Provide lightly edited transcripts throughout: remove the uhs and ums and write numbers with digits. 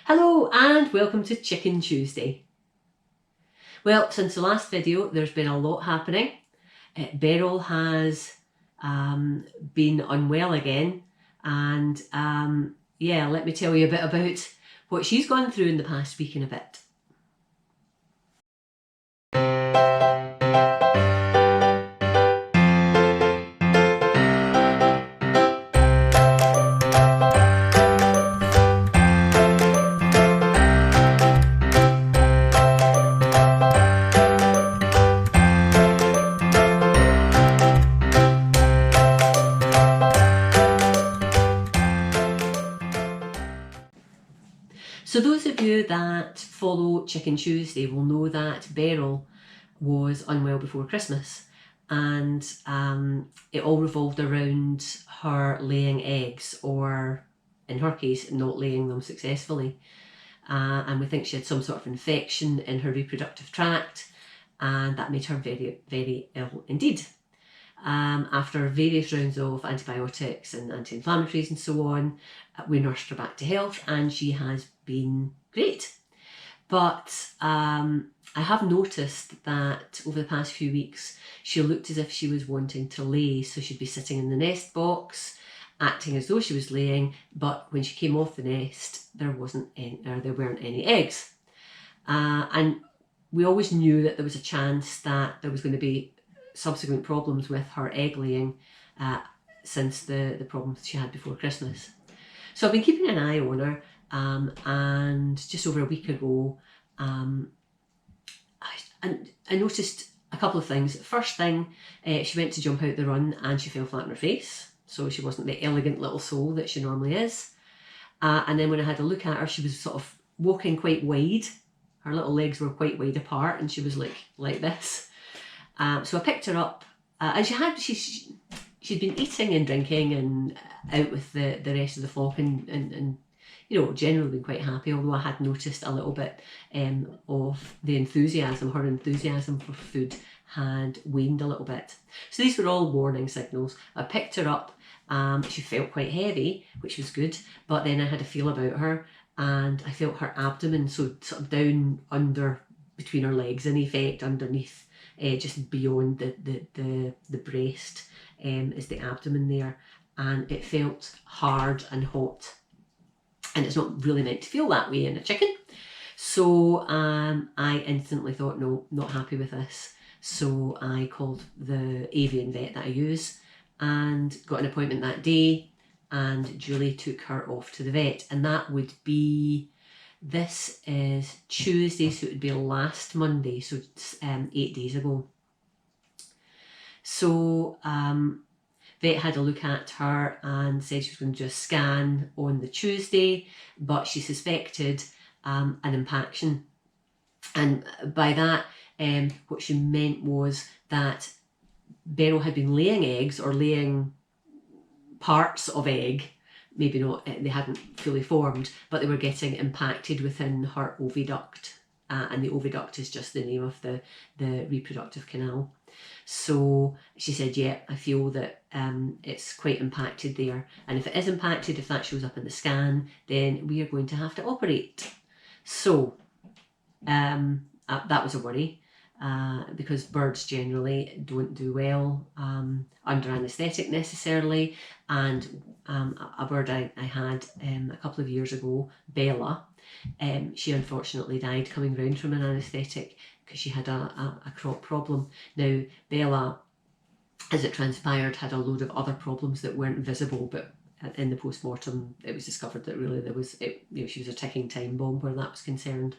Hello and welcome to Chicken Tuesday. Well, since the last video there's been a lot happening. Beryl has been unwell again, and yeah, let me tell you a bit about what she's gone through in the past week and a bit. So those of you that follow Chicken Tuesday will know that Beryl was unwell before Christmas, and it all revolved around her laying eggs, or in her case not laying them successfully. And we think she had some sort of infection in her reproductive tract, and that made her very, very ill indeed. After various rounds of antibiotics and anti-inflammatories and so on, we nursed her back to health, and she has been great. But I have noticed that over the past few weeks she looked as if she was wanting to lay, so she'd be sitting in the nest box acting as though she was laying, but when she came off the nest there weren't any eggs. And we always knew that there was a chance that there was going to be subsequent problems with her egg laying since the problems she had before Christmas. So I've been keeping an eye on her, and just over a week ago I noticed a couple of things. First thing, she went to jump out the run and she fell flat on her face, so she wasn't the elegant little soul that she normally is. And then when I had a look at her, she was sort of walking quite wide. Her little legs were quite wide apart and she was like this. So I picked her up, and she'd been eating and drinking and out with the rest of the flock, and you know, generally been quite happy, although I had noticed a little bit of the enthusiasm. Her enthusiasm for food had waned a little bit. So these were all warning signals. I picked her up. She felt quite heavy, which was good, but then I had a feel about her and I felt her abdomen, so sort of down under between her legs, in effect, underneath, just beyond the breast, is the abdomen there, and it felt hard and hot. And it's not really meant to feel that way in a chicken. So I instantly thought, no, not happy with this. So I called the avian vet that I use and got an appointment that day, and Julie took her off to the vet, and that would be, this is Tuesday, so it would be last Monday, so 8 days ago. So vet had a look at her and said she was going to do a scan on the Tuesday, but she suspected an impaction. And by that, what she meant was that Beryl had been laying eggs, or laying parts of egg, maybe not, they hadn't fully formed, but they were getting impacted within her oviduct. And the oviduct is just the name of the reproductive canal. So she said, yeah, I feel that it's quite impacted there, and if it is impacted, if that shows up in the scan, then we are going to have to operate. So that was a worry, because birds generally don't do well under anaesthetic necessarily, and a bird I had a couple of years ago, Bella, she unfortunately died coming round from an anaesthetic because she had a crop problem. Now Bella, as it transpired, had a load of other problems that weren't visible, but in the post-mortem it was discovered that really there was, she was a ticking time bomb where that was concerned.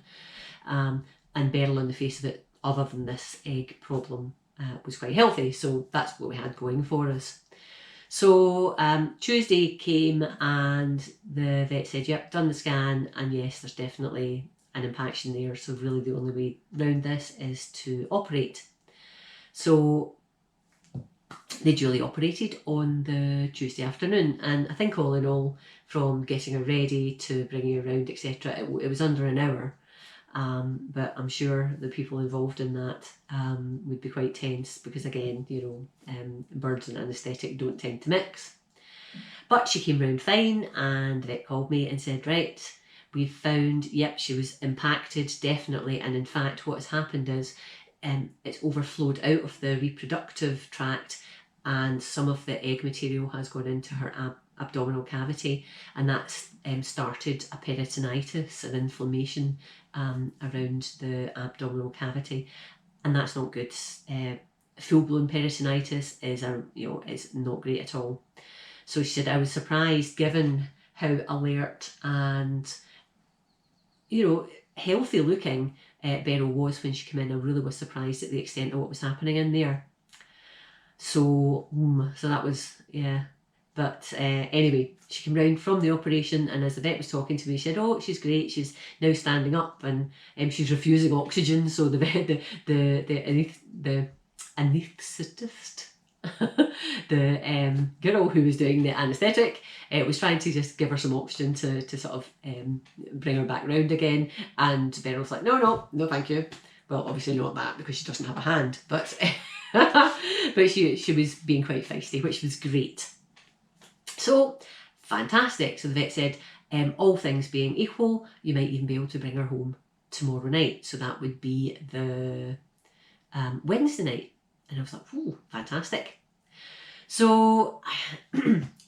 And Beryl, on the face of it, other than this egg problem, was quite healthy, so that's what we had going for us. So Tuesday came and the vet said, yep, done the scan, and yes, there's definitely an impaction there, so really the only way round this is to operate. So they duly operated on the Tuesday afternoon, and I think all in all, from getting her ready to bringing her around, etc., it was under an hour. But I'm sure the people involved in that would be quite tense, because again, birds and anaesthetic don't tend to mix. But she came round fine, and the vet called me and said, right, We've found, yep, she was impacted, definitely. And in fact, what has happened is it's overflowed out of the reproductive tract, and some of the egg material has gone into her abdominal cavity, and that's started a peritonitis, an inflammation around the abdominal cavity, and that's not good. Full-blown peritonitis is not great at all. So she said, I was surprised given how alert and healthy looking Beryl was when she came in. I really was surprised at the extent of what was happening in there. So that was, yeah. But anyway, she came round from the operation, and as the vet was talking to me, she said, "Oh, she's great. She's now standing up, and she's refusing oxygen." So the anaesthetist, the girl who was doing the anaesthetic, was trying to just give her some oxygen to sort of bring her back round again. And Beryl's like, no, thank you. Well, obviously not that, because she doesn't have a hand, but but she was being quite feisty, which was great. So fantastic. So the vet said, all things being equal, you might even be able to bring her home tomorrow night. So that would be the Wednesday night. And I was like, oh, fantastic. So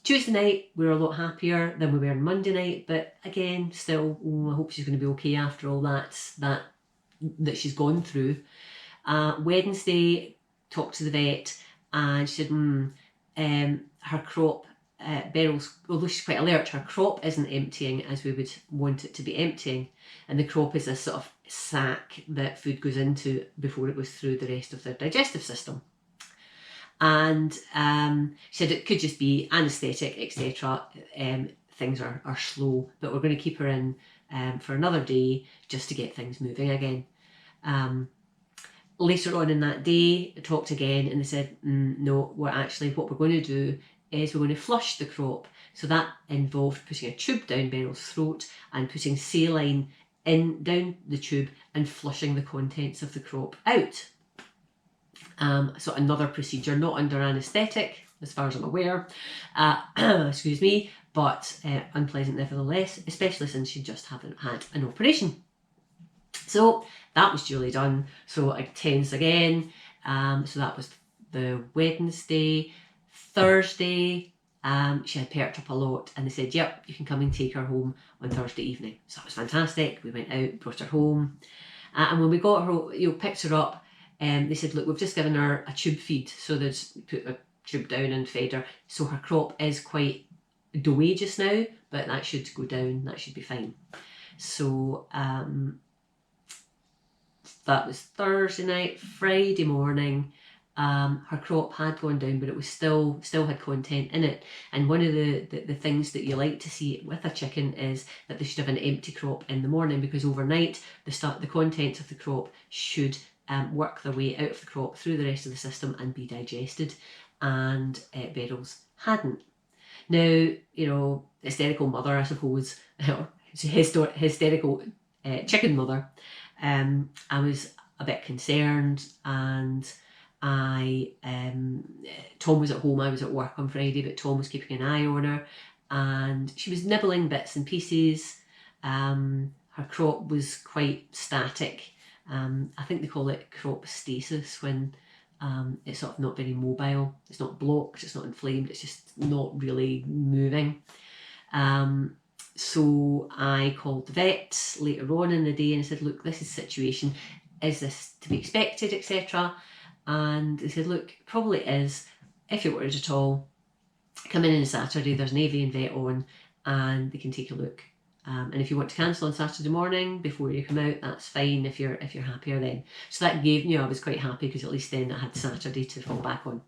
Tuesday night, we were a lot happier than we were on Monday night. But again, still, I hope she's going to be okay after all that she's gone through. Wednesday, talked to the vet, and she said, her crop, Beryl's, although she's quite alert, her crop isn't emptying as we would want it to be emptying. And the crop is a sort of sac that food goes into before it goes through the rest of the digestive system. And she said it could just be anaesthetic, etc. Things are slow, but we're going to keep her in for another day just to get things moving again. Later on in that day, I talked again, and they said, no, what we're going to do is we're going to flush the crop. So that involved putting a tube down Beryl's throat and putting saline down the tube and flushing the contents of the crop out. So another procedure, not under anaesthetic, as far as I'm aware, excuse me, but unpleasant nevertheless, especially since she just hadn't had an operation. So that was duly done. So I tense again. So that was the Wednesday. Thursday, she had perked up a lot, and they said, yep, you can come and take her home on Thursday evening. So that was fantastic. We went out, brought her home. And when we got her, picked her up, they said, look, we've just given her a tube feed. So they'd put a tube down and fed her. So her crop is quite doughy just now, but that should go down. That should be fine. So that was Thursday night. Friday morning, her crop had gone down, but it was still had content in it. And one of the things that you like to see with a chicken is that they should have an empty crop in the morning, because overnight the contents of the crop should work their way out of the crop through the rest of the system and be digested. And Beryl's hadn't. Now, hysterical mother, I suppose, hysterical chicken mother. I was a bit concerned, and Tom was at home, I was at work on Friday, but Tom was keeping an eye on her, and she was nibbling bits and pieces. Her crop was quite static. I think they call it crop stasis when it's sort of not very mobile. It's not blocked, it's not inflamed, it's just not really moving. So I called the vet later on in the day and said, look, this is the situation. Is this to be expected, etc.? And they said, look, probably is. If you're worried at all, come in on Saturday. There's an avian vet on, and they can take a look. And if you want to cancel on Saturday morning before you come out, that's fine. If you're happier then. So that gave me, I was quite happy, because at least then I had Saturday to fall back on.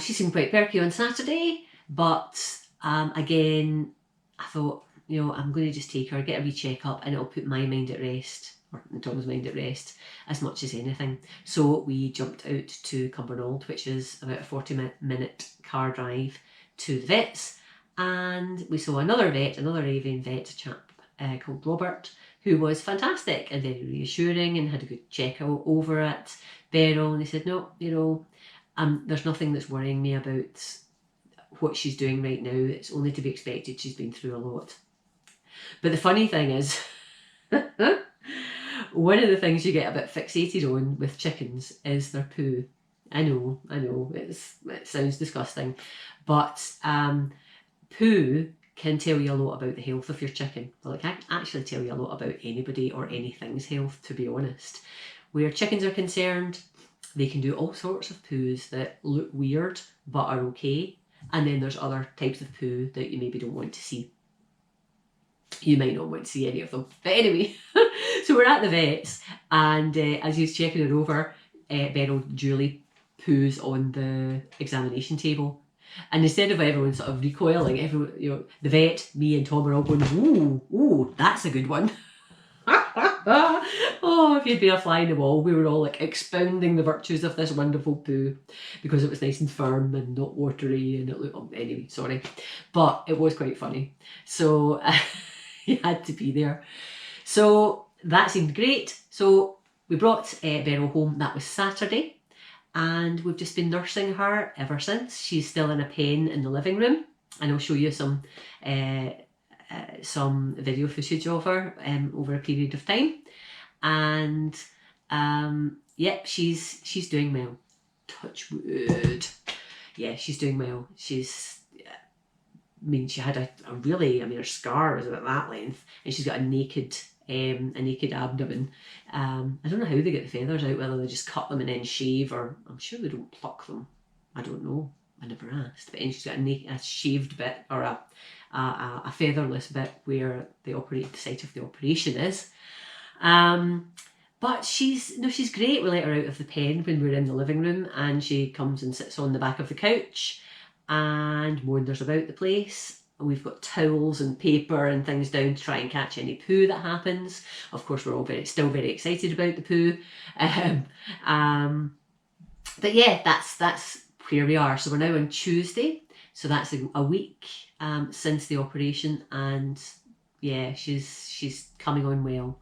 She seemed quite perky on Saturday, but again, I thought, I'm going to just take her, get a wee check up, and it'll put my mind at rest, or Tom's mind at rest, as much as anything. So we jumped out to Cumbernauld, which is about a 40-minute car drive to the vets, and we saw another avian vet, a chap called Robert, who was fantastic and very reassuring and had a good check over at Beryl. And they said, no, there's nothing that's worrying me about what she's doing right now. It's only to be expected. She's been through a lot. But the funny thing is, one of the things you get a bit fixated on with chickens is their poo. I know, it sounds disgusting, but poo can tell you a lot about the health of your chicken. Well, it can actually tell you a lot about anybody or anything's health, to be honest. Where chickens are concerned, they can do all sorts of poos that look weird but are okay. And then there's other types of poo that you maybe don't want to see. You might not want to see any of them. But anyway, so we're at the vet's, and as he's checking her over, Beryl duly poos on the examination table. And instead of everyone sort of recoiling, everyone, the vet, me and Tom are all going, ooh, that's a good one. Oh, if you'd been a fly in the wall, we were all like expounding the virtues of this wonderful poo because it was nice and firm and not watery, and it looked, anyway, sorry. But it was quite funny. So you had to be there. So that seemed great. So we brought Beryl home. That was Saturday. And we've just been nursing her ever since. She's still in a pen in the living room, and I'll show you some video footage of her over a period of time. And yeah, she's doing well. Touch wood. Yeah, she's doing well. She's, I mean, she had a really, I mean, her scar was about that length, and she's got a naked abdomen. I don't know how they get the feathers out, whether they just cut them and then shave, or I'm sure they don't pluck them. I don't know. I never asked. But she's got a shaved bit, or a featherless bit where the site of the operation is. But she's great. We let her out of the pen when we're in the living room, and she comes and sits on the back of the couch and wanders about the place. We've got towels and paper and things down to try and catch any poo that happens. Of course, we're all still very excited about the poo. But yeah, that's where we are. So we're now on Tuesday. So that's a week since the operation, and yeah, she's coming on well.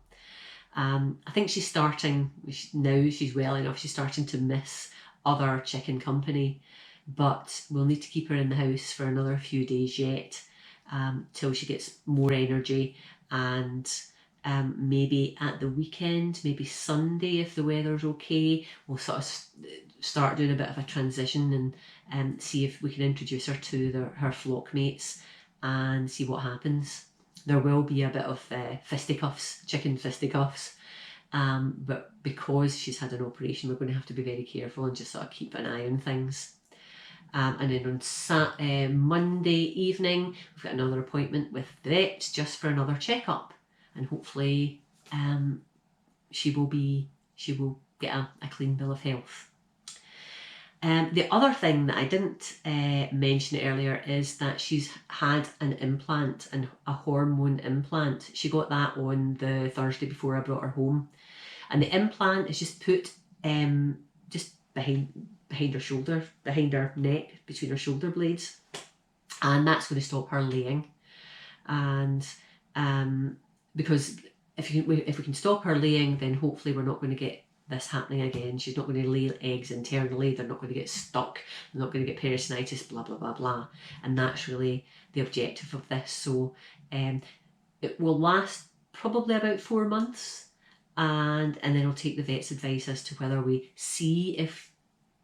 I think she's starting, now she's well enough, she's starting to miss other chicken company, but we'll need to keep her in the house for another few days yet, till she gets more energy, and maybe at the weekend, maybe Sunday if the weather's okay, we'll sort of start doing a bit of a transition and see if we can introduce her to her flock mates and see what happens. There will be a bit of fisticuffs, chicken fisticuffs, but because she's had an operation, we're going to have to be very careful and just sort of keep an eye on things. And then on Monday evening, we've got another appointment with the vet just for another checkup, and hopefully she will get a clean bill of health. The other thing that I didn't mention earlier is that she's had an implant, a hormone implant. She got that on the Thursday before I brought her home, and the implant is just put just behind her shoulder, behind her neck, between her shoulder blades, and that's going to stop her laying. And because if we can stop her laying, then hopefully we're not going to get this happening again. She's not going to lay eggs internally, they're not going to get stuck, they're not going to get peritonitis, blah blah blah blah. And that's really the objective of this. So it will last probably about 4 months, and then I'll take the vet's advice as to whether we see if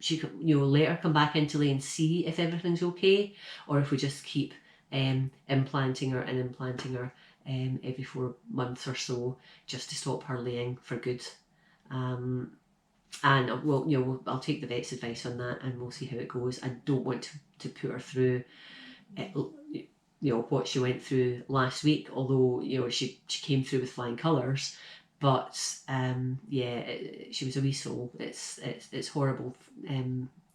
she can, let her come back into lay and see if everything's okay, or if we just keep implanting her every 4 months or so, just to stop her laying for good. And I'll take the vet's advice on that, and we'll see how it goes. I don't want to put her through what she went through last week, although she came through with flying colours, but she was a wee soul. It's horrible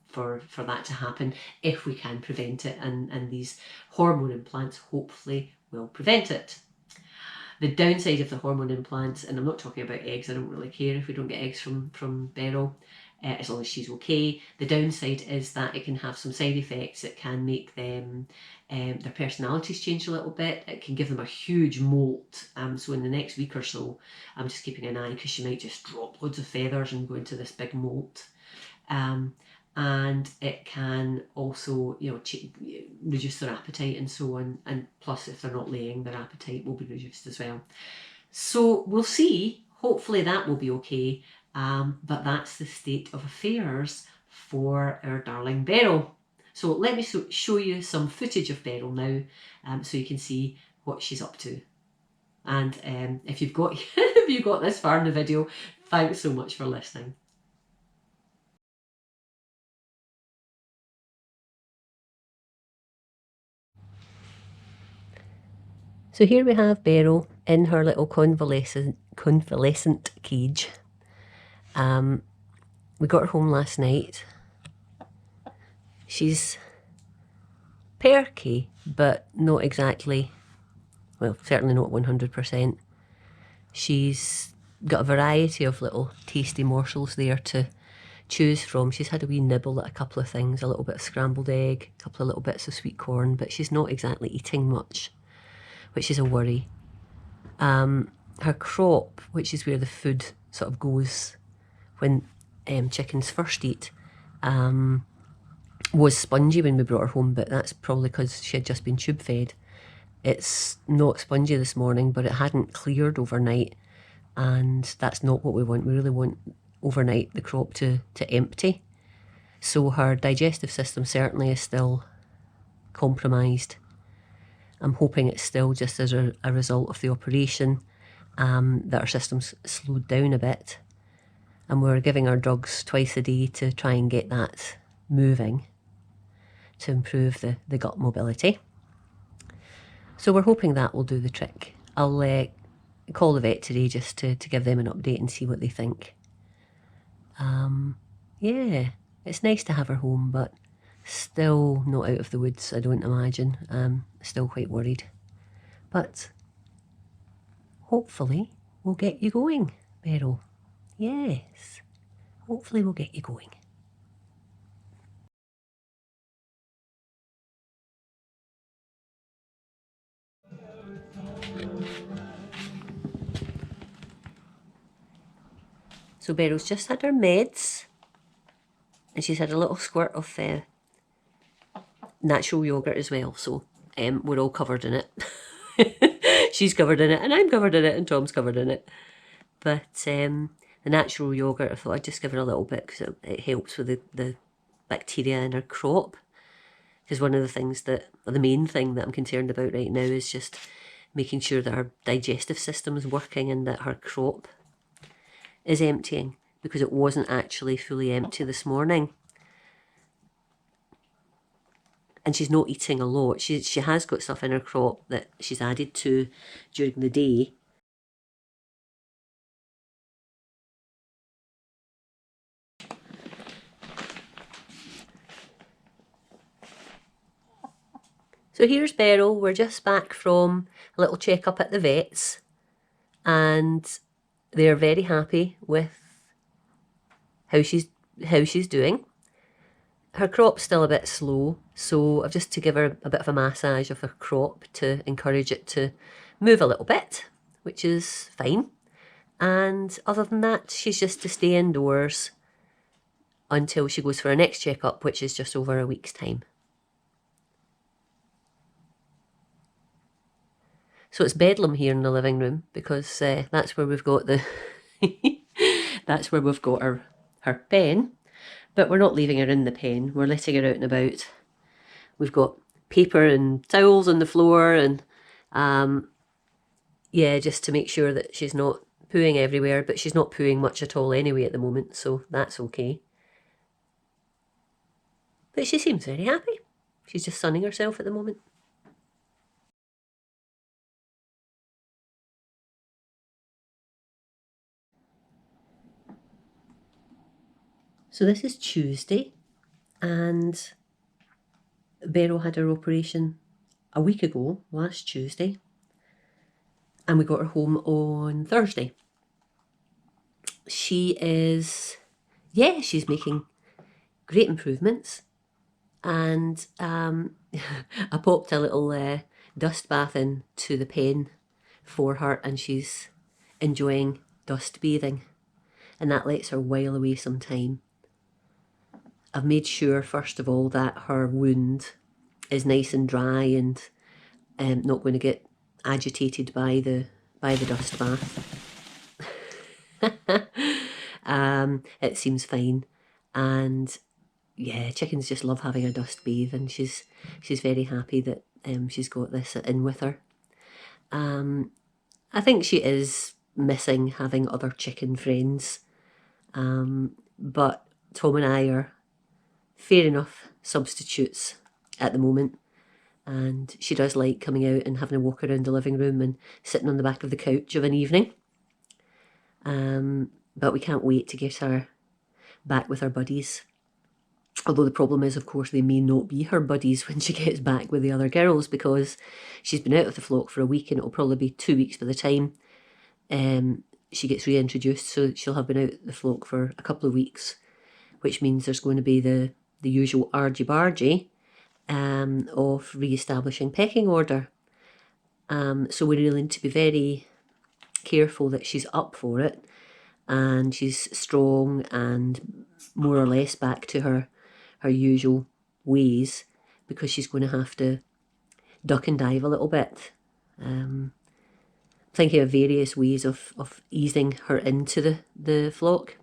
for that to happen, if we can prevent it, and these hormone implants hopefully will prevent it. The downside of the hormone implants, and I'm not talking about eggs, I don't really care if we don't get eggs from Beryl, as long as she's okay. The downside is that it can have some side effects. It can make them, their personalities change a little bit. It can give them a huge molt. So in the next week or so, I'm just keeping an eye, because she might just drop loads of feathers and go into this big molt. and it can also, you know, reduce their appetite and so on. And plus, if they're not laying, their appetite will be reduced as well. So we'll see. Hopefully that will be okay. But that's the state of affairs for our darling Beryl. So let me show you some footage of Beryl now, so you can see what she's up to. And if you've got if you got this far in the video, thanks so much for listening. So here we have Beryl in her little convalescent cage. We got her home last night. She's perky, but not exactly, well, certainly not 100%. She's got a variety of little tasty morsels there to choose from. She's had a wee nibble at a couple of things, a little bit of scrambled egg, a couple of little bits of sweet corn, but she's not exactly eating much, which is a worry. Her crop, which is where the food sort of goes when chickens first eat, was spongy when we brought her home, but that's probably because she had just been tube fed. It's not spongy this morning, but it hadn't cleared overnight, and that's not what we want. We really want overnight the crop to empty. So her digestive system certainly is still compromised. I'm hoping it's still just as a result of the operation, that her system's slowed down a bit, and we're giving her drugs twice a day to try and get that moving to improve the gut mobility. So we're hoping that will do the trick. I'll call the vet today just to give them an update and see what they think. Yeah, it's nice to have her home, but still not out of the woods, I don't imagine. Still quite worried. But hopefully we'll get you going, Beryl. Yes, hopefully we'll get you going. So Beryl's just had her meds, and she's had a little squirt of natural yogurt as well, so we're all covered in it. She's covered in it, and I'm covered in it, and Tom's covered in it. But the natural yogurt, I thought I'd just give her a little bit because it helps with the bacteria in her crop. Because one of the things the main thing that I'm concerned about right now is just making sure that her digestive system is working and that her crop is emptying, because it wasn't actually fully empty this morning. And she's not eating a lot. She has got stuff in her crop that she's added to during the day. So here's Beryl. We're just back from a little check-up at the vet's, and they're very happy with how she's doing. Her crop's still a bit slow, so I've just to give her a bit of a massage of her crop to encourage it to move a little bit, which is fine. And other than that, she's just to stay indoors until she goes for her next checkup, which is just over a week's time. So it's bedlam here in the living room, because that's where we've got the that's where we've got her pen. But we're not leaving her in the pen. We're letting her out and about. We've got paper and towels on the floor, and yeah, just to make sure that she's not pooing everywhere. But she's not pooing much at all anyway at the moment, so that's okay. But she seems very happy. She's just sunning herself at the moment. So this is Tuesday, and Beryl had her operation a week ago, last Tuesday, and we got her home on Thursday. She is, yeah, she's making great improvements, and I popped a little dust bath into the pen for her, and she's enjoying dust bathing, and that lets her while away some time. I've made sure, first of all, that her wound is nice and dry and not going to get agitated by the dust bath. It seems fine, and yeah, chickens just love having a dust bathe, and she's very happy that she's got this in with her. I think she is missing having other chicken friends, but Tom and I are fair enough substitutes at the moment, and she does like coming out and having a walk around the living room and sitting on the back of the couch of an evening. But we can't wait to get her back with her buddies. Although the problem is, of course, they may not be her buddies when she gets back with the other girls, because she's been out of the flock for a week, and it'll probably be 2 weeks by the time she gets reintroduced. So she'll have been out of the flock for a couple of weeks, which means there's going to be the usual argy-bargy of re-establishing pecking order. So we really need to be very careful that she's up for it, and she's strong and more or less back to her usual ways, because she's going to have to duck and dive a little bit. Thinking of various ways of easing her into the flock.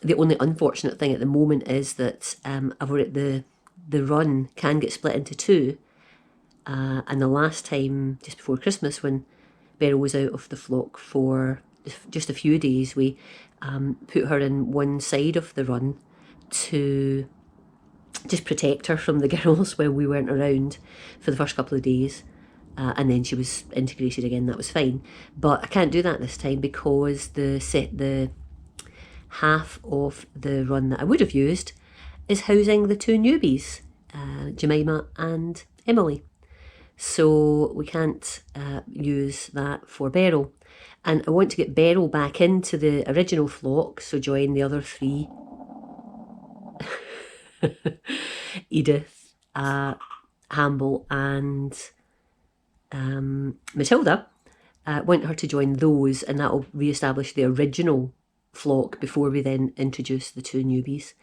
The only unfortunate thing at the moment is that the run can get split into two, and the last time, just before Christmas, when Beryl was out of the flock for just a few days, we put her in one side of the run to just protect her from the girls when we weren't around for the first couple of days, and then she was integrated again. That was fine, but I can't do that this time, because the half of the run that I would have used is housing the two newbies, Jemima and Emily. So we can't use that for Beryl. And I want to get Beryl back into the original flock, so join the other three. Edith, Hamble and Matilda. Want her to join those, and that'll re-establish the original flock before we then introduce the two newbies.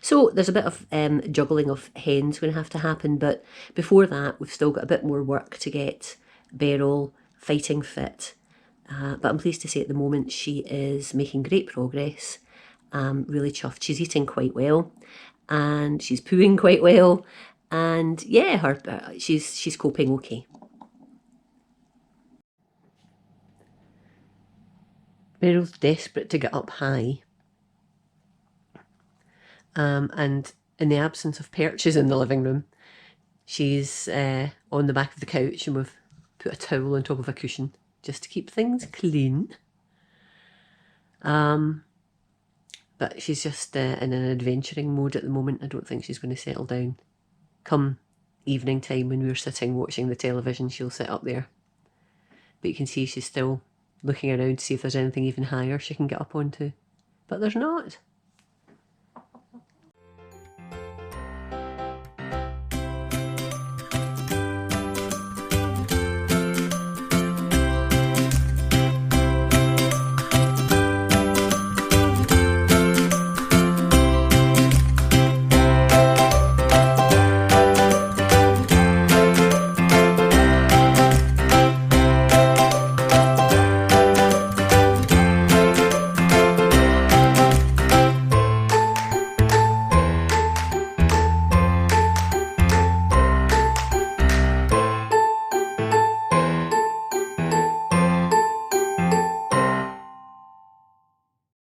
So there's a bit of juggling of hens going to have to happen, but before that we've still got a bit more work to get Beryl fighting fit. But I'm pleased to say at the moment she is making great progress. Really chuffed. She's eating quite well, and she's pooing quite well, and yeah, she's coping okay. Beryl's desperate to get up high, and in the absence of perches in the living room, she's on the back of the couch, and we've put a towel on top of a cushion just to keep things clean. But she's just in an adventuring mode at the moment. I don't think she's going to settle down. Come evening time, when we're sitting watching the television, she'll sit up there. But you can see she's still looking around to see if there's anything even higher she can get up onto. But there's not.